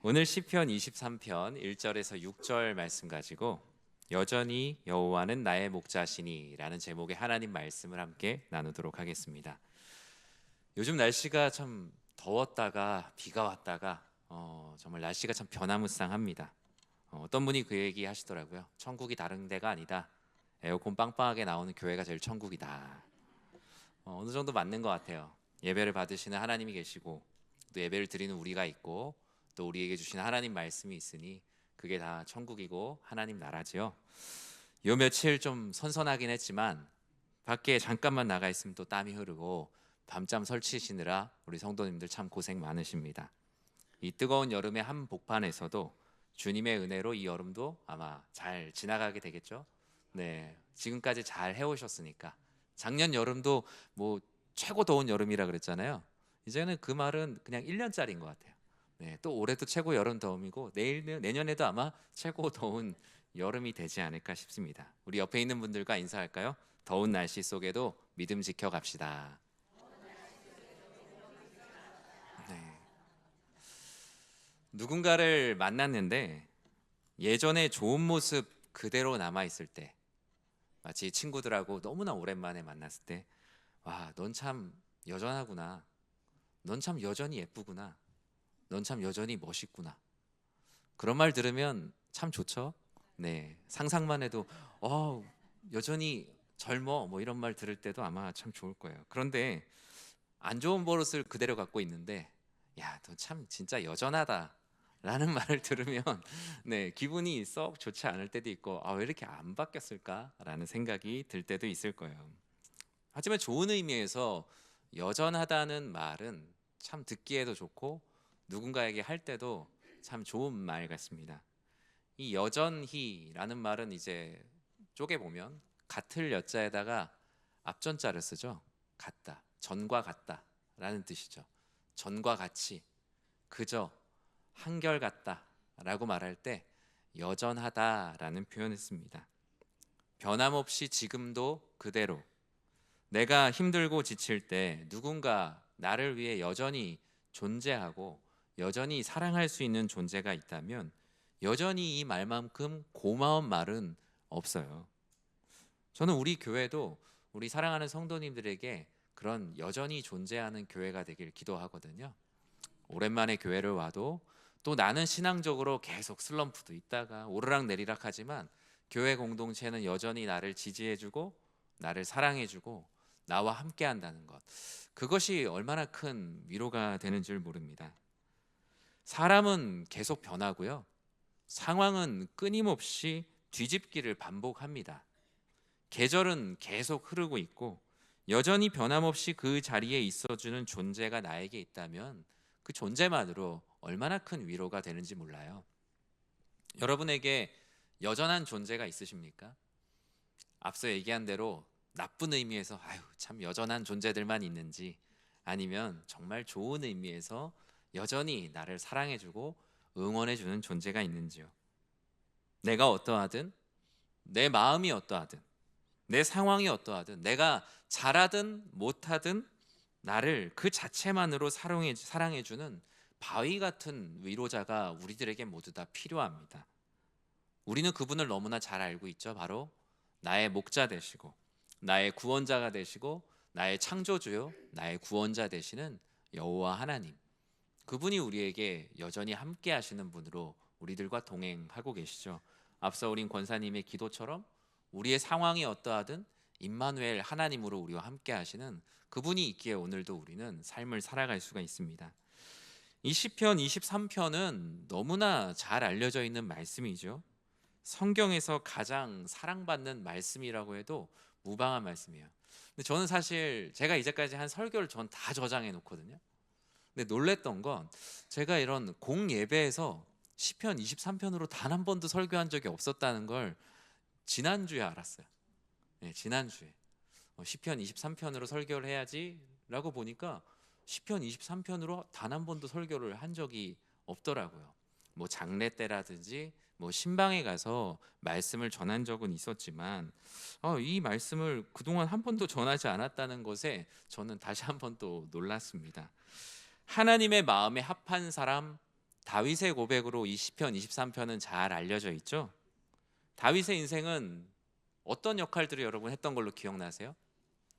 오늘 시편 23편 1절에서 6절 말씀 가지고 여전히 여호와는 나의 목자시니 라는 제목의 하나님 말씀을 함께 나누도록 하겠습니다. 요즘 날씨가 참 더웠다가 비가 왔다가 정말 날씨가 참 변화무쌍합니다. 어떤 분이 그 얘기 하시더라고요. 천국이 다른 데가 아니다. 에어컨 빵빵하게 나오는 교회가 제일 천국이다. 어느 정도 맞는 것 같아요. 예배를 받으시는 하나님이 계시고 또 예배를 드리는 우리가 있고 또 우리에게 주시는 하나님 말씀이 있으니 그게 다 천국이고 하나님 나라지요. 요 며칠 좀 선선하긴 했지만 밖에 잠깐만 나가 있으면 또 땀이 흐르고 밤잠 설치시느라 우리 성도님들 참 고생 많으십니다. 이 뜨거운 여름의 한복판에서도 주님의 은혜로 이 여름도 아마 잘 지나가게 되겠죠. 네, 지금까지 잘 해오셨으니까 작년 여름도 뭐 최고 더운 여름이라 그랬잖아요. 이제는 그 말은 그냥 1년짜리인 것 같아요. 네, 또 올해도 최고 여름 더움이고 내년에도 아마 최고 더운 여름이 되지 않을까 싶습니다. 우리 옆에 있는 분들과 인사할까요? 더운 날씨 속에도 믿음 지켜 갑시다. 네. 누군가를 만났는데 예전에 좋은 모습 그대로 남아 있을 때, 마치 친구들하고 너무나 오랜만에 만났을 때, 와, 넌 참 여전하구나. 넌 참 여전히 예쁘구나. 넌 참 여전히 멋있구나. 그런 말 들으면 참 좋죠. 네, 상상만 해도 여전히 젊어 뭐 이런 말 들을 때도 아마 참 좋을 거예요. 그런데 안 좋은 버릇을 그대로 갖고 있는데 야, 너 참 진짜 여전하다 라는 말을 들으면 네, 기분이 썩 좋지 않을 때도 있고 왜 이렇게 안 바뀌었을까라는 생각이 들 때도 있을 거예요. 하지만 좋은 의미에서 여전하다는 말은 참 듣기에도 좋고 누군가에게 할 때도 참 좋은 말 같습니다. 이 여전히라는 말은 이제 쪼개 보면 같을 여자에다가 앞전자를 쓰죠. 같다, 전과 같다라는 뜻이죠. 전과 같이, 그저, 한결같다라고 말할 때 여전하다라는 표현을 씁니다. 변함없이 지금도 그대로 내가 힘들고 지칠 때 누군가 나를 위해 여전히 존재하고 여전히 사랑할 수 있는 존재가 있다면 여전히 이 말만큼 고마운 말은 없어요. 저는 우리 교회도 우리 사랑하는 성도님들에게 그런 여전히 존재하는 교회가 되길 기도하거든요. 오랜만에 교회를 와도 또 나는 신앙적으로 계속 슬럼프도 있다가 오르락내리락 하지만 교회 공동체는 여전히 나를 지지해주고 나를 사랑해주고 나와 함께 한다는 것, 그것이 얼마나 큰 위로가 되는 줄 모릅니다. 사람은 계속 변하고요, 상황은 끊임없이 뒤집기를 반복합니다. 계절은 계속 흐르고 있고 여전히 변함없이 그 자리에 있어주는 존재가 나에게 있다면 그 존재만으로 얼마나 큰 위로가 되는지 몰라요. 여러분에게 여전한 존재가 있으십니까? 앞서 얘기한 대로 나쁜 의미에서 아유 참 여전한 존재들만 있는지, 아니면 정말 좋은 의미에서 여전히 나를 사랑해주고 응원해주는 존재가 있는지요. 내가 어떠하든, 내 마음이 어떠하든, 내 상황이 어떠하든, 내가 잘하든 못하든 나를 그 자체만으로 사랑해주는 바위 같은 위로자가 우리들에게 모두 다 필요합니다. 우리는 그분을 너무나 잘 알고 있죠. 바로 나의 목자 되시고 나의 구원자가 되시고 나의 창조주요 나의 구원자 되시는 여호와 하나님, 그분이 우리에게 여전히 함께 하시는 분으로 우리들과 동행하고 계시죠. 앞서 우린 권사님의 기도처럼 우리의 상황이 어떠하든 임마누엘 하나님으로 우리와 함께 하시는 그분이 있기에 오늘도 우리는 삶을 살아갈 수가 있습니다. 이 시편 23편은 너무나 잘 알려져 있는 말씀이죠. 성경에서 가장 사랑받는 말씀이라고 해도 무방한 말씀이에요. 근데 저는 사실 제가 이제까지 한 설교를 전 다 저장해 놓거든요. 근데 놀랬던 건 제가 이런 공예배에서 시편 23편으로 단 한 번도 설교한 적이 없었다는 걸 지난주에 알았어요. 네, 지난주에 시편 23편으로 설교를 해야지라고 보니까 시편 23편으로 단 한 번도 설교를 한 적이 없더라고요. 뭐 장례 때라든지 뭐 신방에 가서 말씀을 전한 적은 있었지만 이 말씀을 그동안 한 번도 전하지 않았다는 것에 저는 다시 한 번 또 놀랐습니다. 하나님의 마음에 합한 사람 다윗의 고백으로 이 시편 23편은 잘 알려져 있죠. 다윗의 인생은 어떤 역할들을 여러분 했던 걸로 기억나세요?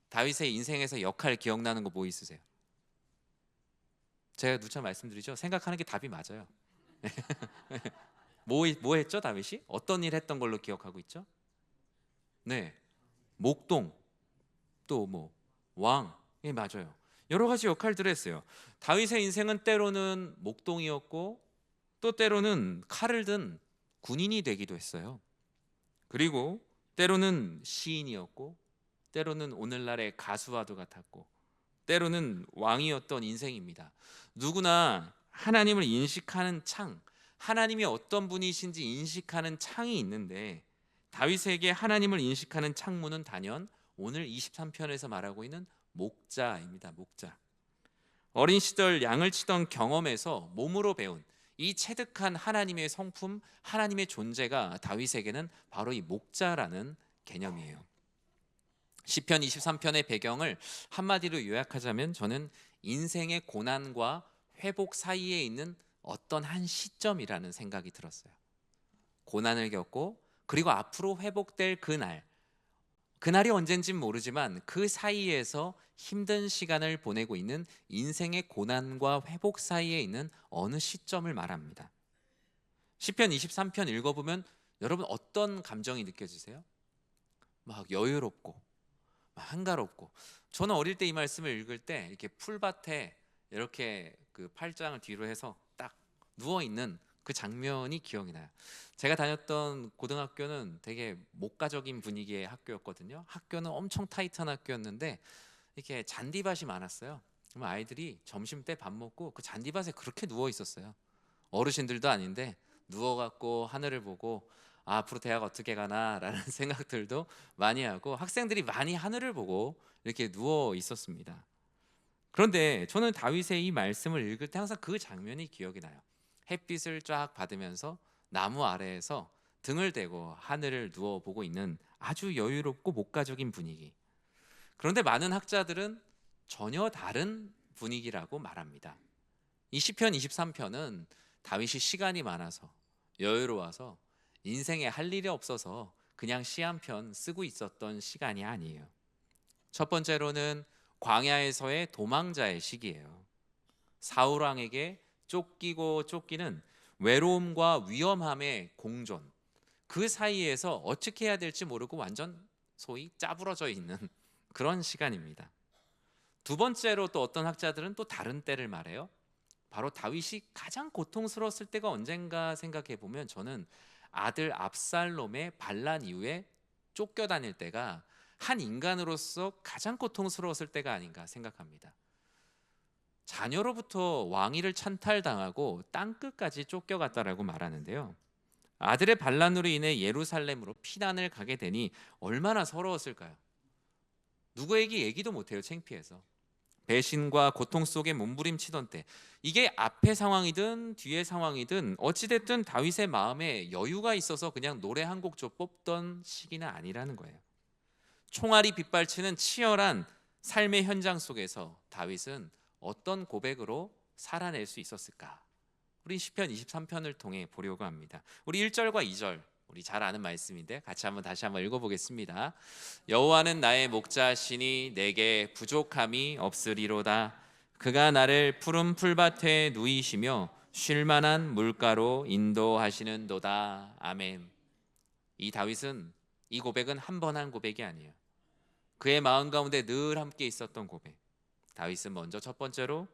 다윗의 인생에서 역할 기억나는 거 뭐 있으세요? 제가 누차 말씀드리죠. 생각하는 게 답이 맞아요. 뭐 했죠, 다윗이? 어떤 일 했던 걸로 기억하고 있죠? 네, 목동, 또 뭐 왕. 예, 맞아요. 여러 가지 역할들을 했어요. 다윗의 인생은 때로는 목동이었고 또 때로는 칼을 든 군인이 되기도 했어요. 그리고 때로는 시인이었고 때로는 오늘날의 가수와도 같았고 때로는 왕이었던 인생입니다. 누구나 하나님을 인식하는 창, 하나님이 어떤 분이신지 인식하는 창이 있는데 다윗에게 하나님을 인식하는 창문은 단연 오늘 23편에서 말하고 있는 목자입니다. 목자. 어린 시절 양을 치던 경험에서 몸으로 배운 이 체득한 하나님의 성품, 하나님의 존재가 다윗에게는 바로 이 목자라는 개념이에요. 시편 23편의 배경을 한마디로 요약하자면 저는 인생의 고난과 회복 사이에 있는 어떤 한 시점이라는 생각이 들었어요. 고난을 겪고 그리고 앞으로 회복될 그날이 언젠진 모르지만 그 사이에서 힘든 시간을 보내고 있는 인생의 고난과 회복 사이에 있는 어느 시점을 말합니다. 시편 23편 읽어보면 여러분 어떤 감정이 느껴지세요? 막 여유롭고 막 한가롭고. 저는 어릴 때 이 말씀을 읽을 때 이렇게 풀밭에 이렇게 그 팔짱을 뒤로 해서 딱 누워 있는 그 장면이 기억이 나요. 제가 다녔던 고등학교는 되게 목가적인 분위기의 학교였거든요. 학교는 엄청 타이트한 학교였는데 이렇게 잔디밭이 많았어요. 그럼 아이들이 점심 때 밥 먹고 그 잔디밭에 그렇게 누워 있었어요. 어르신들도 아닌데 누워갖고 하늘을 보고 앞으로 대학 어떻게 가나라는 생각들도 많이 하고 학생들이 많이 하늘을 보고 이렇게 누워 있었습니다. 그런데 저는 다윗의 이 말씀을 읽을 때 항상 그 장면이 기억이 나요. 햇빛을 쫙 받으면서 나무 아래에서 등을 대고 하늘을 누워 보고 있는 아주 여유롭고 목가적인 분위기. 그런데 많은 학자들은 전혀 다른 분위기라고 말합니다. 이 시편 23편은 다윗이 시간이 많아서 여유로워서 인생에 할 일이 없어서 그냥 시 한 편 쓰고 있었던 시간이 아니에요. 첫 번째로는 광야에서의 도망자의 시기예요. 사울 왕에게 쫓기고 쫓기는 외로움과 위험함의 공존. 그 사이에서 어떻게 해야 될지 모르고 완전 소위 짜부러져 있는 그런 시간입니다. 두 번째로 또 어떤 학자들은 또 다른 때를 말해요. 바로 다윗이 가장 고통스러웠을 때가 언젠가 생각해 보면 저는 아들 압살롬의 반란 이후에 쫓겨다닐 때가 한 인간으로서 가장 고통스러웠을 때가 아닌가 생각합니다. 자녀로부터 왕위를 찬탈당하고 땅끝까지 쫓겨갔다라고 말하는데요. 아들의 반란으로 인해 예루살렘으로 피난을 가게 되니 얼마나 서러웠을까요? 누구에게 얘기도 못해요, 창피해서. 배신과 고통 속에 몸부림치던 때, 이게 앞의 상황이든 뒤의 상황이든 어찌됐든 다윗의 마음에 여유가 있어서 그냥 노래 한 곡 좀 뽑던 시기는 아니라는 거예요. 총알이 빗발치는 치열한 삶의 현장 속에서 다윗은 어떤 고백으로 살아낼 수 있었을까? 우리 시편 23편을 통해 보려고 합니다. 우리 1절과 2절 우리 잘 아는 말씀인데 같이 다시 한번 읽어보겠습니다. 여호와는 나의 목자시니 내게 부족함이 없으리로다. 그가 나를 푸른 풀밭에 누이시며 쉴 만한 물가로 인도하시는도다. 아멘. 이 다윗은 이 고백은 한 번 한 고백이 아니에요. 그의 마음 가운데 늘 함께 있었던 고백. 다윗은 먼저 첫 번째로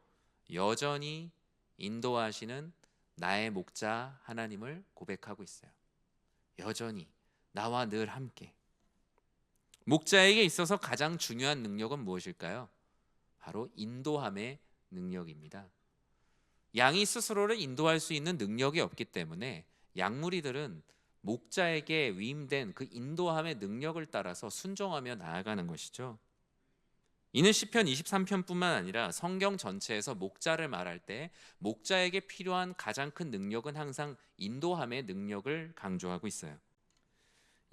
여전히 인도하시는 나의 목자 하나님을 고백하고 있어요. 여전히 나와 늘 함께. 목자에게 있어서 가장 중요한 능력은 무엇일까요? 바로 인도함의 능력입니다. 양이 스스로를 인도할 수 있는 능력이 없기 때문에 양무리들은 목자에게 위임된 그 인도함의 능력을 따라서 순종하며 나아가는 것이죠. 이는 시편 23편뿐만 아니라 성경 전체에서 목자를 말할 때 목자에게 필요한 가장 큰 능력은 항상 인도함의 능력을 강조하고 있어요.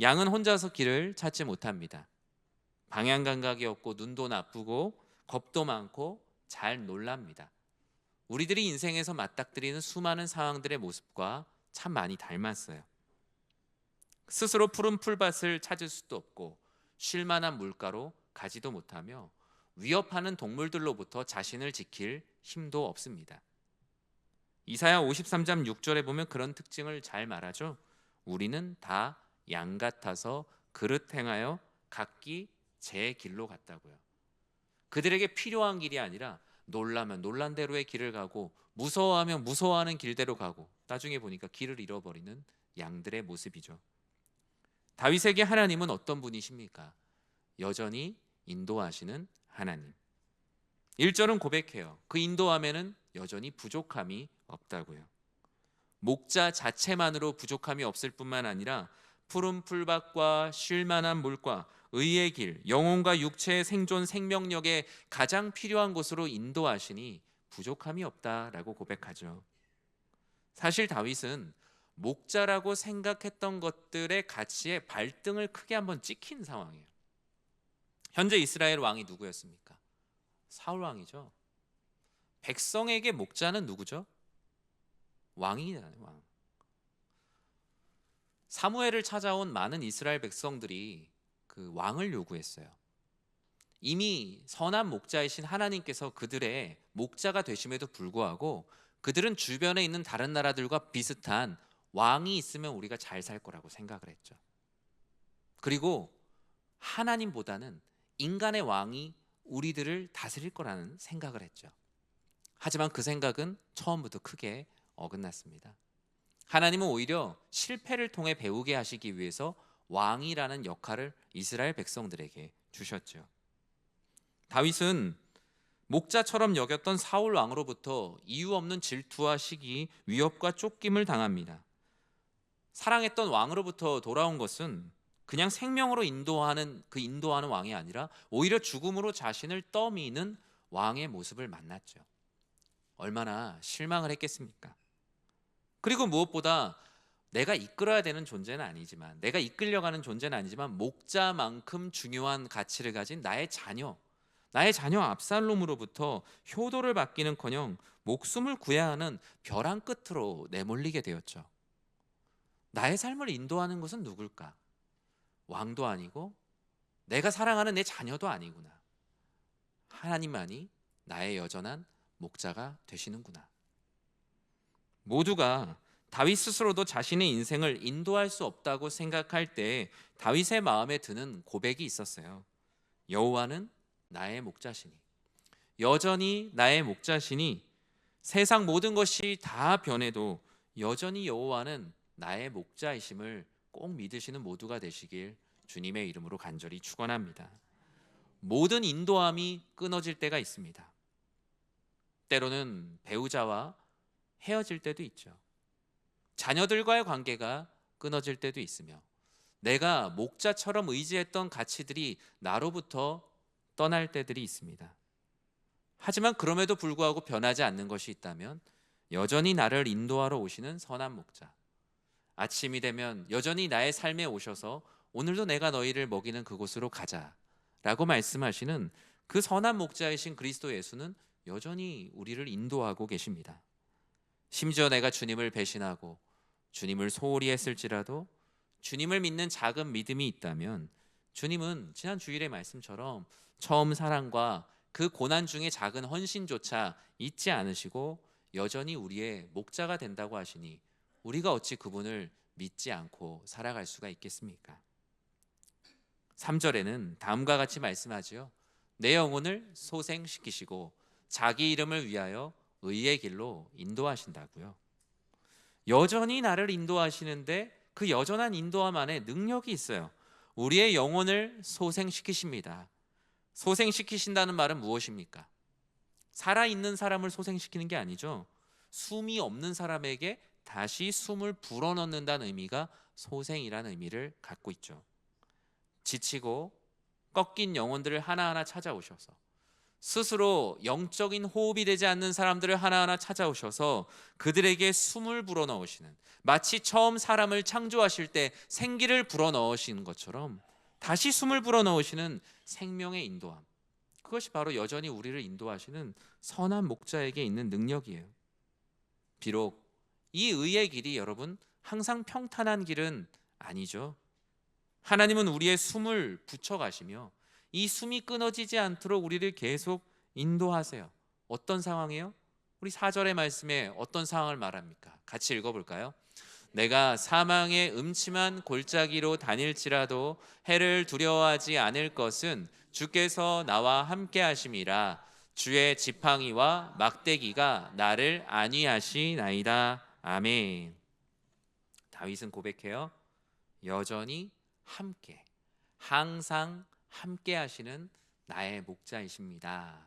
양은 혼자서 길을 찾지 못합니다. 방향 감각이 없고 눈도 나쁘고 겁도 많고 잘 놀랍니다. 우리들이 인생에서 맞닥뜨리는 수많은 상황들의 모습과 참 많이 닮았어요. 스스로 푸른 풀밭을 찾을 수도 없고 쉴만한 물가로 가지도 못하며 위협하는 동물들로부터 자신을 지킬 힘도 없습니다. 이사야 53장 6절에 보면 그런 특징을 잘 말하죠. 우리는 다 양 같아서 그릇 행하여 각기 제 길로 갔다고요. 그들에게 필요한 길이 아니라 놀라면 놀란 대로의 길을 가고 무서워하면 무서워하는 길대로 가고 나중에 보니까 길을 잃어버리는 양들의 모습이죠. 다윗에게 하나님은 어떤 분이십니까? 여전히 인도하시는 하나님. 1절은 고백해요. 그 인도함에는 여전히 부족함이 없다고요. 목자 자체만으로 부족함이 없을 뿐만 아니라 푸른 풀밭과 쉴만한 물과 의의 길, 영혼과 육체의 생존 생명력에 가장 필요한 곳으로 인도하시니 부족함이 없다라고 고백하죠. 사실 다윗은 목자라고 생각했던 것들의 가치에 발등을 크게 한번 찍힌 상황이에요. 현재 이스라엘 왕이 누구였습니까? 사울 왕이죠. 백성에게 목자는 누구죠? 왕이잖아요, 왕. 사무엘을 찾아온 많은 이스라엘 백성들이 그 왕을 요구했어요. 이미 선한 목자이신 하나님께서 그들의 목자가 되심에도 불구하고 그들은 주변에 있는 다른 나라들과 비슷한 왕이 있으면 우리가 잘 살 거라고 생각을 했죠. 그리고 하나님보다는 인간의 왕이 우리들을 다스릴 거라는 생각을 했죠. 하지만 그 생각은 처음부터 크게 어긋났습니다. 하나님은 오히려 실패를 통해 배우게 하시기 위해서 왕이라는 역할을 이스라엘 백성들에게 주셨죠. 다윗은 목자처럼 여겼던 사울 왕으로부터 이유 없는 질투와 시기, 위협과 쫓김을 당합니다. 사랑했던 왕으로부터 돌아온 것은 그냥 생명으로 인도하는 왕이 아니라 오히려 죽음으로 자신을 떠미는 왕의 모습을 만났죠. 얼마나 실망을 했겠습니까? 그리고 무엇보다 내가 이끌어야 되는 존재는 아니지만, 내가 이끌려가는 존재는 아니지만 목자만큼 중요한 가치를 가진 나의 자녀 압살롬으로부터 효도를 받기는커녕 목숨을 구해야 하는 벼랑 끝으로 내몰리게 되었죠. 나의 삶을 인도하는 것은 누굴까? 왕도 아니고 내가 사랑하는 내 자녀도 아니구나. 하나님만이 나의 여전한 목자가 되시는구나. 모두가 다윗 스스로도 자신의 인생을 인도할 수 없다고 생각할 때 다윗의 마음에 드는 고백이 있었어요. 여호와는 나의 목자시니, 여전히 나의 목자시니 세상 모든 것이 다 변해도 여전히 여호와는 나의 목자이심을 꼭 믿으시는 모두가 되시길 주님의 이름으로 간절히 축원합니다. 모든 인도함이 끊어질 때가 있습니다. 때로는 배우자와 헤어질 때도 있죠. 자녀들과의 관계가 끊어질 때도 있으며 내가 목자처럼 의지했던 가치들이 나로부터 떠날 때들이 있습니다. 하지만 그럼에도 불구하고 변하지 않는 것이 있다면 여전히 나를 인도하러 오시는 선한 목자, 아침이 되면 여전히 나의 삶에 오셔서 오늘도 내가 너희를 먹이는 그곳으로 가자 라고 말씀하시는 그 선한 목자이신 그리스도 예수는 여전히 우리를 인도하고 계십니다. 심지어 내가 주님을 배신하고 주님을 소홀히 했을지라도 주님을 믿는 작은 믿음이 있다면 주님은 지난 주일의 말씀처럼 처음 사랑과 그 고난 중에 작은 헌신조차 잊지 않으시고 여전히 우리의 목자가 된다고 하시니 우리가 어찌 그분을 믿지 않고 살아갈 수가 있겠습니까? 3절에는 다음과 같이 말씀하지요. 내 영혼을 소생시키시고 자기 이름을 위하여 의의 길로 인도하신다고요. 여전히 나를 인도하시는데 그 여전한 인도함 안에 능력이 있어요. 우리의 영혼을 소생시키십니다. 소생시키신다는 말은 무엇입니까? 살아있는 사람을 소생시키는 게 아니죠. 숨이 없는 사람에게 다시 숨을 불어넣는다는 의미가 소생이라는 의미를 갖고 있죠. 지치고 꺾인 영혼들을 하나하나 찾아오셔서 스스로 영적인 호흡이 되지 않는 사람들을 하나하나 찾아오셔서 그들에게 숨을 불어넣으시는, 마치 처음 사람을 창조하실 때 생기를 불어넣으시는 것처럼 다시 숨을 불어넣으시는 생명의 인도함, 그것이 바로 여전히 우리를 인도하시는 선한 목자에게 있는 능력이에요. 비록 이 의의 길이 여러분 항상 평탄한 길은 아니죠. 하나님은 우리의 숨을 붙여가시며 이 숨이 끊어지지 않도록 우리를 계속 인도하세요. 어떤 상황이에요? 우리 4절의 말씀에 어떤 상황을 말합니까? 같이 읽어볼까요? 내가 사망의 음침한 골짜기로 다닐지라도 해를 두려워하지 않을 것은 주께서 나와 함께 하심이라. 주의 지팡이와 막대기가 나를 안위하시나이다. 아멘. 다윗은 고백해요. 여전히 함께, 항상 함께 하시는 나의 목자이십니다.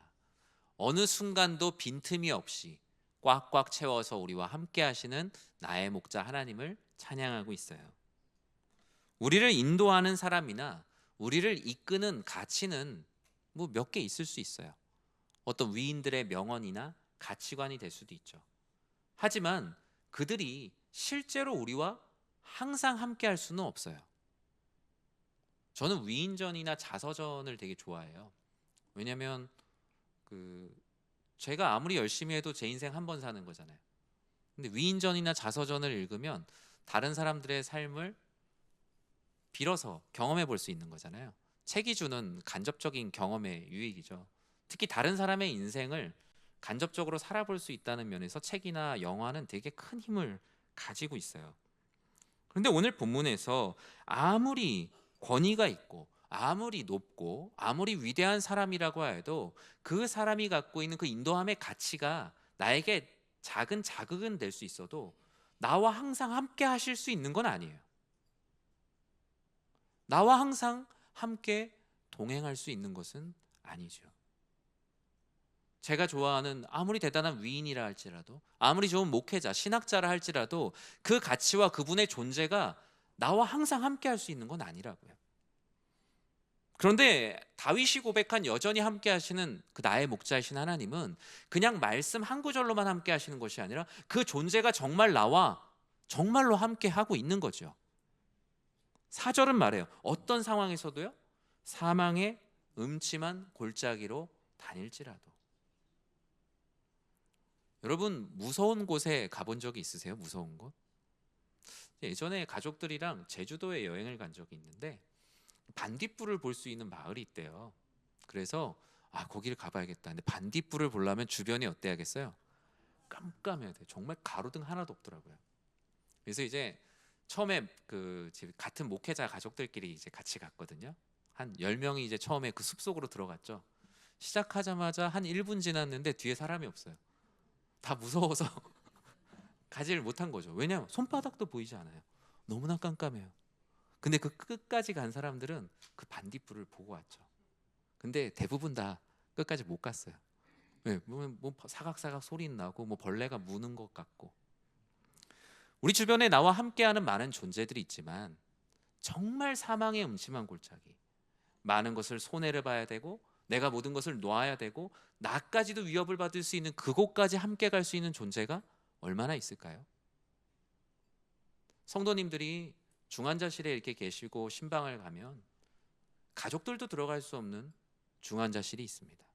어느 순간도 빈틈이 없이 꽉꽉 채워서 우리와 함께 하시는 나의 목자 하나님을 찬양하고 있어요. 우리를 인도하는 사람이나 우리를 이끄는 가치는 뭐 몇 개 있을 수 있어요. 어떤 위인들의 명언이나 가치관이 될 수도 있죠. 하지만 그들이 실제로 우리와 항상 함께 할 수는 없어요. 저는 위인전이나 자서전을 되게 좋아해요. 왜냐하면 제가 아무리 열심히 해도 제 인생 한 번 사는 거잖아요. 근데 위인전이나 자서전을 읽으면 다른 사람들의 삶을 빌어서 경험해 볼 수 있는 거잖아요. 책이 주는 간접적인 경험의 유익이죠. 특히 다른 사람의 인생을 간접적으로 살아볼 수 있다는 면에서 책이나 영화는 되게 큰 힘을 가지고 있어요. 그런데 오늘 본문에서 아무리 권위가 있고 아무리 높고 아무리 위대한 사람이라고 해도 그 사람이 갖고 있는 그 인도함의 가치가 나에게 작은 자극은 될 수 있어도 나와 항상 함께 하실 수 있는 건 아니에요. 나와 항상 함께 동행할 수 있는 것은 아니죠. 제가 좋아하는 아무리 대단한 위인이라 할지라도 아무리 좋은 목회자, 신학자라 할지라도 그 가치와 그분의 존재가 나와 항상 함께 할 수 있는 건 아니라고요. 그런데 다윗이 고백한 여전히 함께 하시는 그 나의 목자이신 하나님은 그냥 말씀 한 구절로만 함께 하시는 것이 아니라 그 존재가 정말 나와 정말로 함께 하고 있는 거죠. 4절은 말해요. 어떤 상황에서도요. 사망의 음침한 골짜기로 다닐지라도. 여러분 무서운 곳에 가본 적이 있으세요? 무서운 곳? 예전에 가족들이랑 제주도에 여행을 간 적이 있는데 반딧불을 볼 수 있는 마을이 있대요. 그래서 거기를 가봐야겠다. 근데 반딧불을 보려면 주변이 어때야겠어요? 깜깜해야 돼요. 정말 가로등 하나도 없더라고요. 그래서 이제 처음에 같은 목회자 가족들끼리 이제 같이 갔거든요. 한 10명이 이제 처음에 그 숲속으로 들어갔죠. 시작하자마자 한 1분 지났는데 뒤에 사람이 없어요. 다 무서워서 가지를 못한 거죠. 왜냐하면 손바닥도 보이지 않아요. 너무나 깜깜해요. 근데 그 끝까지 간 사람들은 그 반딧불을 보고 왔죠. 근데 대부분 다 끝까지 못 갔어요. 왜? 뭐 사각사각 소리 나고 뭐 벌레가 무는 것 같고. 우리 주변에 나와 함께하는 많은 존재들이 있지만 정말 사망의 음침한 골짜기, 많은 것을 손해를 봐야 되고 내가 모든 것을 놓아야 되고 나까지도 위협을 받을 수 있는 그곳까지 함께 갈 수 있는 존재가 얼마나 있을까요? 성도님들이 중환자실에 이렇게 계시고 신방을 가면 가족들도 들어갈 수 없는 중환자실이 있습니다.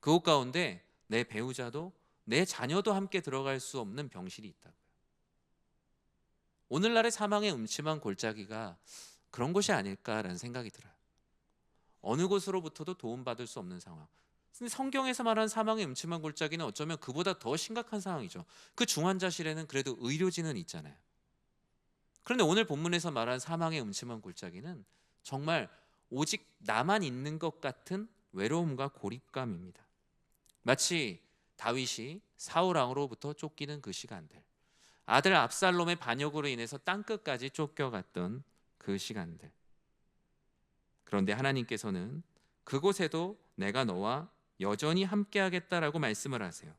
그곳 가운데 내 배우자도 내 자녀도 함께 들어갈 수 없는 병실이 있다고요. 오늘날의 사망의 음침한 골짜기가 그런 곳이 아닐까라는 생각이 들어요. 어느 곳으로부터도 도움받을 수 없는 상황. 근데 성경에서 말하는 사망의 음침한 골짜기는 어쩌면 그보다 더 심각한 상황이죠. 그 중환자실에는 그래도 의료진은 있잖아요. 그런데 오늘 본문에서 말한 사망의 음침한 골짜기는 정말 오직 나만 있는 것 같은 외로움과 고립감입니다. 마치 다윗이 사울 왕으로부터 쫓기는 그 시간들, 아들 압살롬의 반역으로 인해서 땅끝까지 쫓겨갔던 그 시간들. 그런데 하나님께서는 그곳에도 내가 너와 여전히 함께하겠다라고 말씀을 하세요.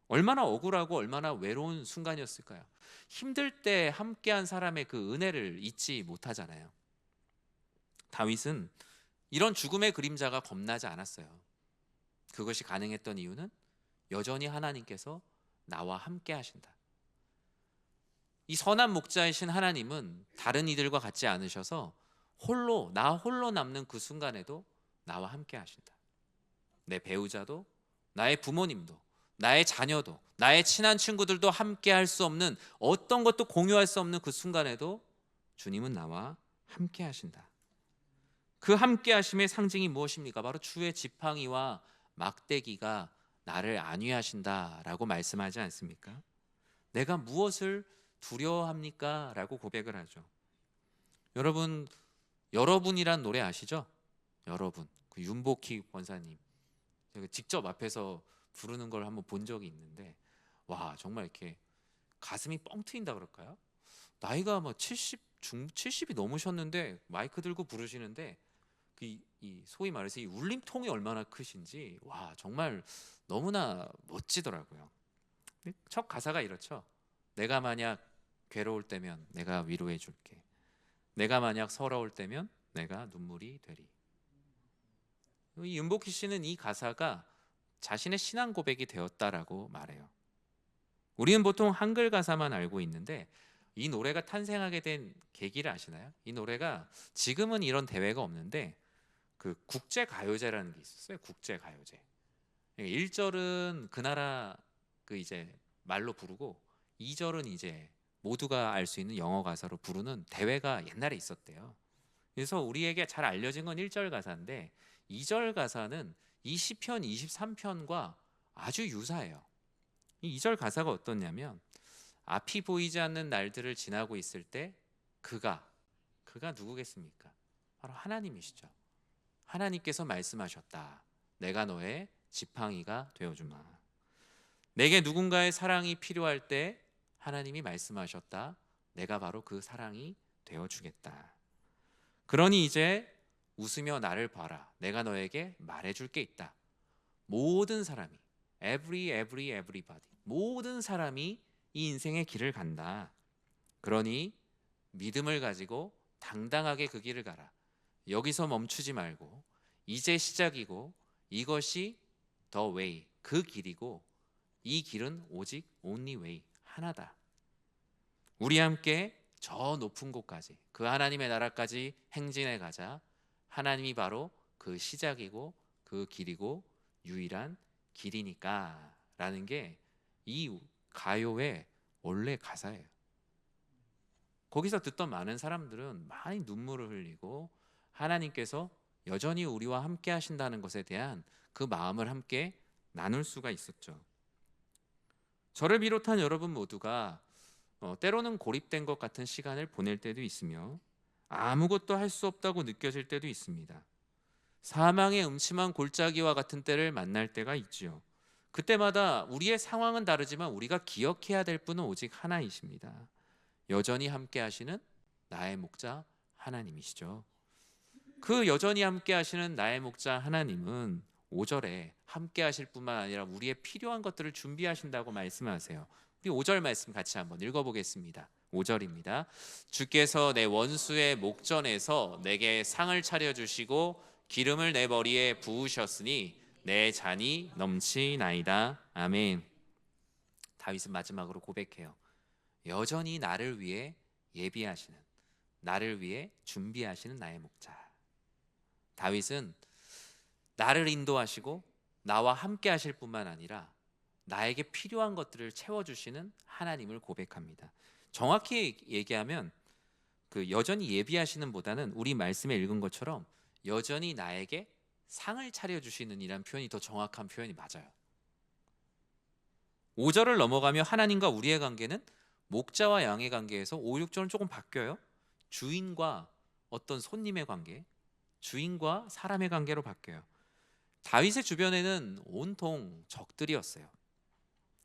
얼마나 억울하고 얼마나 외로운 순간이었을까요? 힘들 때 함께한 사람의 그 은혜를 잊지 못하잖아요. 다윗은 이런 죽음의 그림자가 겁나지 않았어요. 그것이 가능했던 이유는 여전히 하나님께서 나와 함께 하신다. 이 선한 목자이신 하나님은 다른 이들과 같지 않으셔서 나 홀로 남는 그 순간에도 나와 함께 하신다. 내 배우자도, 나의 부모님도, 나의 자녀도, 나의 친한 친구들도 함께 할 수 없는, 어떤 것도 공유할 수 없는 그 순간에도 주님은 나와 함께 하신다. 그 함께 하심의 상징이 무엇입니까? 바로 주의 지팡이와 막대기가 나를 안위하신다라고 말씀하지 않습니까? 내가 무엇을 두려워합니까? 라고 고백을 하죠. 여러분, 여러분이란 노래 아시죠? 여러분, 그 윤복희 권사님 제가 직접 앞에서 부르는 걸 한번 본 적이 있는데, 와, 정말 이렇게 가슴이 뻥 트인다 그럴까요? 나이가 뭐 70이 넘으셨는데 마이크 들고 부르시는데 이 소위 말해서 이 울림통이 얼마나 크신지, 와, 정말 너무나 멋지더라고요. 첫 가사가 이렇죠. 내가 만약 괴로울 때면 내가 위로해 줄게. 내가 만약 서러울 때면 내가 눈물이 되리. 이 윤복희 씨는 이 가사가 자신의 신앙 고백이 되었다라고 말해요. 우리는 보통 한글 가사만 알고 있는데 이 노래가 탄생하게 된 계기를 아시나요? 이 노래가 지금은 이런 대회가 없는데 그 국제가요제라는 게 있었어요. 국제가요제. 1절은 그 나라 그 이제 말로 부르고 2절은 이제 모두가 알 수 있는 영어 가사로 부르는 대회가 옛날에 있었대요. 그래서 우리에게 잘 알려진 건 1절 가사인데 2절 가사는 이 시편 23편과 아주 유사해요. 이 2절 가사가 어떻냐면 앞이 보이지 않는 날들을 지나고 있을 때 그가 누구겠습니까? 바로 하나님이시죠. 하나님께서 말씀하셨다. 내가 너의 지팡이가 되어주마. 내게 누군가의 사랑이 필요할 때 하나님이 말씀하셨다. 내가 바로 그 사랑이 되어주겠다. 그러니 이제 웃으며 나를 봐라. 내가 너에게 말해줄 게 있다. 모든 사람이 everybody 모든 사람이 이 인생의 길을 간다. 그러니 믿음을 가지고 당당하게 그 길을 가라. 여기서 멈추지 말고 이제 시작이고 이것이 the way 그 길이고 이 길은 오직 only way 하나다. 우리 함께 저 높은 곳까지 그 하나님의 나라까지 행진해 가자. 하나님이 바로 그 시작이고 그 길이고 유일한 길이니까 라는 게 이 가요의 원래 가사예요. 거기서 듣던 많은 사람들은 많이 눈물을 흘리고 하나님께서 여전히 우리와 함께 하신다는 것에 대한 그 마음을 함께 나눌 수가 있었죠. 저를 비롯한 여러분 모두가 때로는 고립된 것 같은 시간을 보낼 때도 있으며 아무것도 할 수 없다고 느껴질 때도 있습니다. 사망의 음침한 골짜기와 같은 때를 만날 때가 있지요. 그때마다 우리의 상황은 다르지만 우리가 기억해야 될 분은 오직 하나이십니다. 여전히 함께 하시는 나의 목자 하나님이시죠. 그 여전히 함께 하시는 나의 목자 하나님은 5절에 함께 하실 뿐만 아니라 우리의 필요한 것들을 준비하신다고 말씀하세요. 우리 5절 말씀 같이 한번 읽어보겠습니다. 5절입니다. 주께서 내 원수의 목전에서 내게 상을 차려주시고 기름을 내 머리에 부으셨으니 내 잔이 넘치나이다. 아멘. 다윗은 마지막으로 고백해요. 여전히 나를 위해 예비하시는, 나를 위해 준비하시는 나의 목자. 다윗은 나를 인도하시고 나와 함께 하실 뿐만 아니라 나에게 필요한 것들을 채워주시는 하나님을 고백합니다. 정확히 얘기하면 그 여전히 예비하시는 보다는 우리 말씀에 읽은 것처럼 여전히 나에게 상을 차려주시는 이란 표현이 더 정확한 표현이 맞아요. 5절을 넘어가며 하나님과 우리의 관계는 목자와 양의 관계에서 5, 6절은 조금 바뀌어요. 주인과 어떤 손님의 관계, 주인과 사람의 관계로 바뀌어요. 다윗의 주변에는 온통 적들이었어요.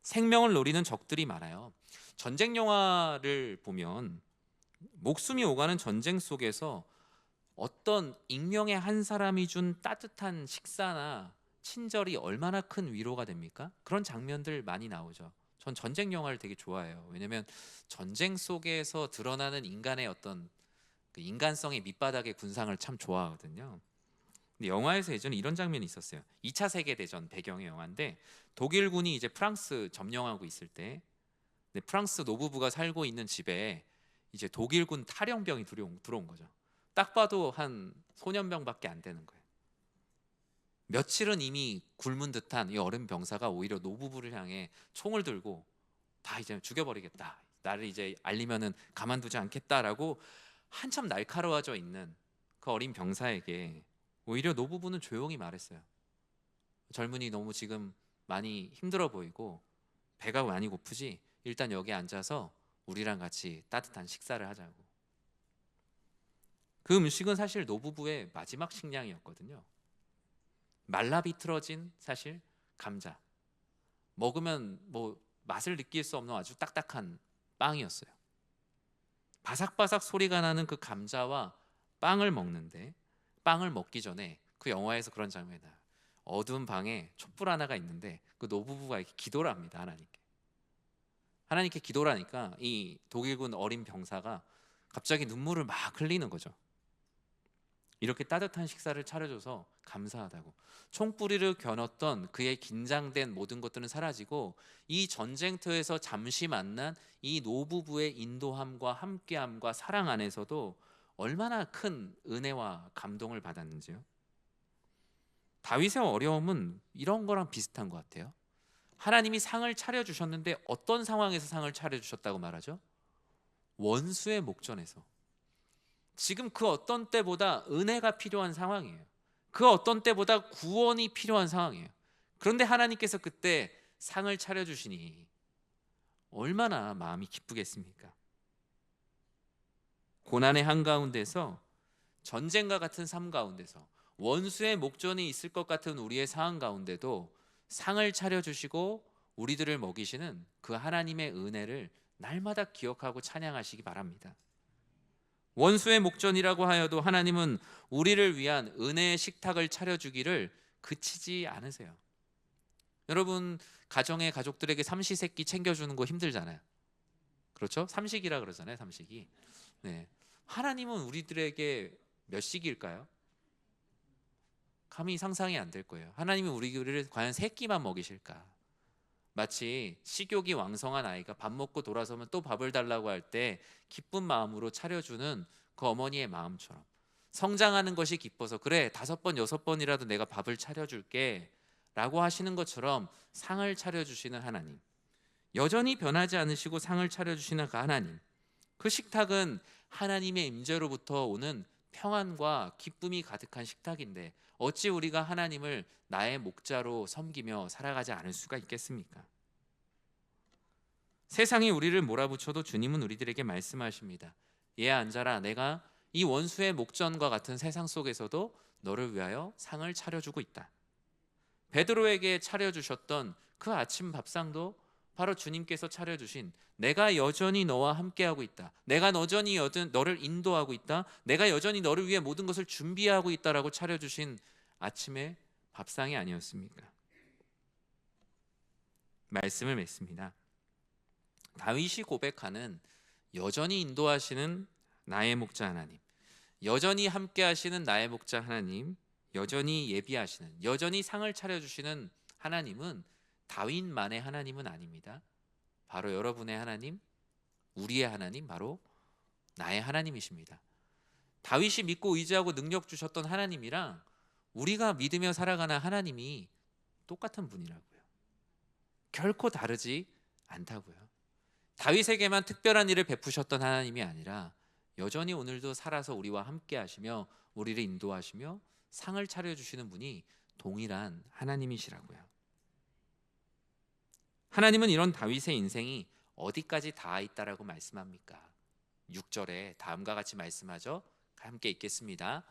생명을 노리는 적들이 많아요. 전쟁 영화를 보면 목숨이 오가는 전쟁 속에서 어떤 익명의 한 사람이 준 따뜻한 식사나 친절이 얼마나 큰 위로가 됩니까? 그런 장면들 많이 나오죠. 전 전쟁 영화를 되게 좋아해요. 왜냐하면 전쟁 속에서 드러나는 인간의 어떤 그 인간성의 밑바닥의 군상을 참 좋아하거든요. 근데 영화에서 예전에 이런 장면이 있었어요. 2차 세계대전 배경의 영화인데 독일군이 이제 프랑스 점령하고 있을 때 프랑스 노부부가 살고 있는 집에 이제 독일군 탈영병이 들어온 거죠. 딱 봐도 한 소년병밖에 안 되는 거예요. 며칠은 이미 굶은 듯한 이 어린 병사가 오히려 노부부를 향해 총을 들고 다 이제 죽여버리겠다, 나를 이제 알리면은 가만두지 않겠다라고 한참 날카로워져 있는 그 어린 병사에게 오히려 노부부는 조용히 말했어요. 젊은이, 너무 지금 많이 힘들어 보이고 배가 많이 고프지? 일단 여기 앉아서 우리랑 같이 따뜻한 식사를 하자고. 그 음식은 사실 노부부의 마지막 식량이었거든요. 말라 비틀어진 사실 감자, 먹으면 뭐 맛을 느낄 수 없는 아주 딱딱한 빵이었어요. 바삭바삭 소리가 나는 그 감자와 빵을 먹는데, 빵을 먹기 전에 그 영화에서 그런 장면이 나요. 어두운 방에 촛불 하나가 있는데 그 노부부가 이렇게 기도를 합니다. 하나님께 기도를 하니까 이 독일군 어린 병사가 갑자기 눈물을 막 흘리는 거죠. 이렇게 따뜻한 식사를 차려줘서 감사하다고. 총뿌리를 겨눴던 그의 긴장된 모든 것들은 사라지고 이 전쟁터에서 잠시 만난 이 노부부의 인도함과 함께함과 사랑 안에서도 얼마나 큰 은혜와 감동을 받았는지요. 다윗의 어려움은 이런 거랑 비슷한 것 같아요. 하나님이 상을 차려주셨는데 어떤 상황에서 상을 차려주셨다고 말하죠? 원수의 목전에서. 지금 그 어떤 때보다 은혜가 필요한 상황이에요. 그 어떤 때보다 구원이 필요한 상황이에요. 그런데 하나님께서 그때 상을 차려주시니 얼마나 마음이 기쁘겠습니까? 고난의 한가운데서, 전쟁과 같은 삶 가운데서, 원수의 목전이 있을 것 같은 우리의 상황 가운데도 상을 차려주시고 우리들을 먹이시는 그 하나님의 은혜를 날마다 기억하고 찬양하시기 바랍니다. 원수의 목전이라고 하여도 하나님은 우리를 위한 은혜의 식탁을 차려주기를 그치지 않으세요. 여러분, 가정의 가족들에게 삼시세끼 챙겨주는 거 힘들잖아요. 그렇죠? 삼식이라 그러잖아요. 삼식이. 네. 하나님은 우리들에게 몇 식일까요? 감히 상상이 안 될 거예요. 하나님이 우리를 과연 세 끼만 먹이실까? 마치 식욕이 왕성한 아이가 밥 먹고 돌아서면 또 밥을 달라고 할 때 기쁜 마음으로 차려주는 그 어머니의 마음처럼, 성장하는 것이 기뻐서 그래 5번 6번이라도 내가 밥을 차려줄게 라고 하시는 것처럼 상을 차려주시는 하나님, 여전히 변하지 않으시고 상을 차려주시는 그 하나님, 그 식탁은 하나님의 임재로부터 오는 평안과 기쁨이 가득한 식탁인데 어찌 우리가 하나님을 나의 목자로 섬기며 살아가지 않을 수가 있겠습니까? 세상이 우리를 몰아붙여도 주님은 우리들에게 말씀하십니다. 얘 앉아라, 내가 이 원수의 목전과 같은 세상 속에서도 너를 위하여 상을 차려주고 있다. 베드로에게 차려주셨던 그 아침 밥상도 바로 주님께서 차려주신, 내가 여전히 너와 함께하고 있다, 내가 여전히 너를 인도하고 있다, 내가 여전히 너를 위해 모든 것을 준비하고 있다라고 차려주신 아침의 밥상이 아니었습니까? 말씀을 맺습니다. 다윗이 고백하는 여전히 인도하시는 나의 목자 하나님, 여전히 함께 하시는 나의 목자 하나님, 여전히 예비하시는, 여전히 상을 차려주시는 하나님은 다윗만의 하나님은 아닙니다. 바로 여러분의 하나님, 우리의 하나님, 바로 나의 하나님이십니다. 다윗이 믿고 의지하고 능력 주셨던 하나님이랑 우리가 믿으며 살아가는 하나님이 똑같은 분이라고요. 결코 다르지 않다고요. 다윗에게만 특별한 일을 베푸셨던 하나님이 아니라 여전히 오늘도 살아서 우리와 함께 하시며 우리를 인도하시며 상을 차려주시는 분이 동일한 하나님이시라고요. 하나님은 이런 다윗의 인생이 어디까지 닿아 있다라고 말씀합니까? 6절에 다음과 같이 말씀하죠. 함께 읽겠습니다.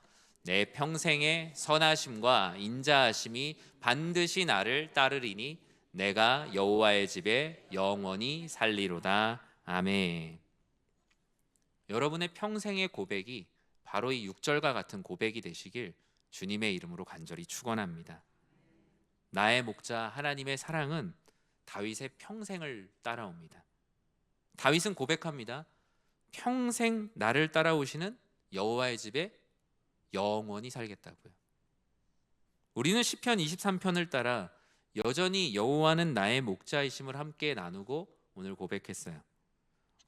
내 평생의 선하심과 인자하심이 반드시 나를 따르리니 내가 여호와의 집에 영원히 살리로다. 아멘. 여러분의 평생의 고백이 바로 이 6절과 같은 고백이 되시길 주님의 이름으로 간절히 축원합니다. 나의 목자 하나님의 사랑은 다윗의 평생을 따라옵니다. 다윗은 고백합니다. 평생 나를 따라오시는 여호와의 집에 영원히 살겠다고요. 우리는 시편 23편을 따라 여전히 여호와는 나의 목자이심을 함께 나누고 오늘 고백했어요.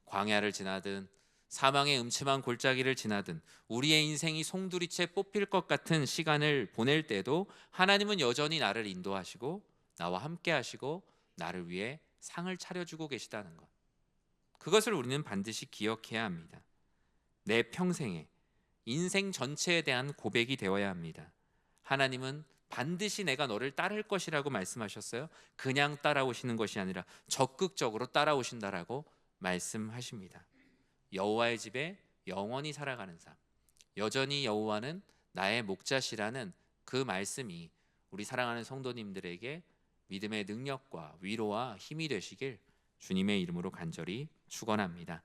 광야를 지나든 사망의 음침한 골짜기를 지나든 우리의 인생이 송두리째 뽑힐 것 같은 시간을 보낼 때도 하나님은 여전히 나를 인도하시고 나와 함께 하시고 나를 위해 상을 차려주고 계시다는 것. 그것을 우리는 반드시 기억해야 합니다. 내 평생에 인생 전체에 대한 고백이 되어야 합니다. 하나님은 반드시 내가 너를 따를 것이라고 말씀하셨어요. 그냥 따라오시는 것이 아니라 적극적으로 따라오신다라고 말씀하십니다. 여호와의 집에 영원히 살아가는 삶, 여전히 여호와는 나의 목자시라는 그 말씀이 우리 사랑하는 성도님들에게 믿음의 능력과 위로와 힘이 되시길 주님의 이름으로 간절히 축원합니다.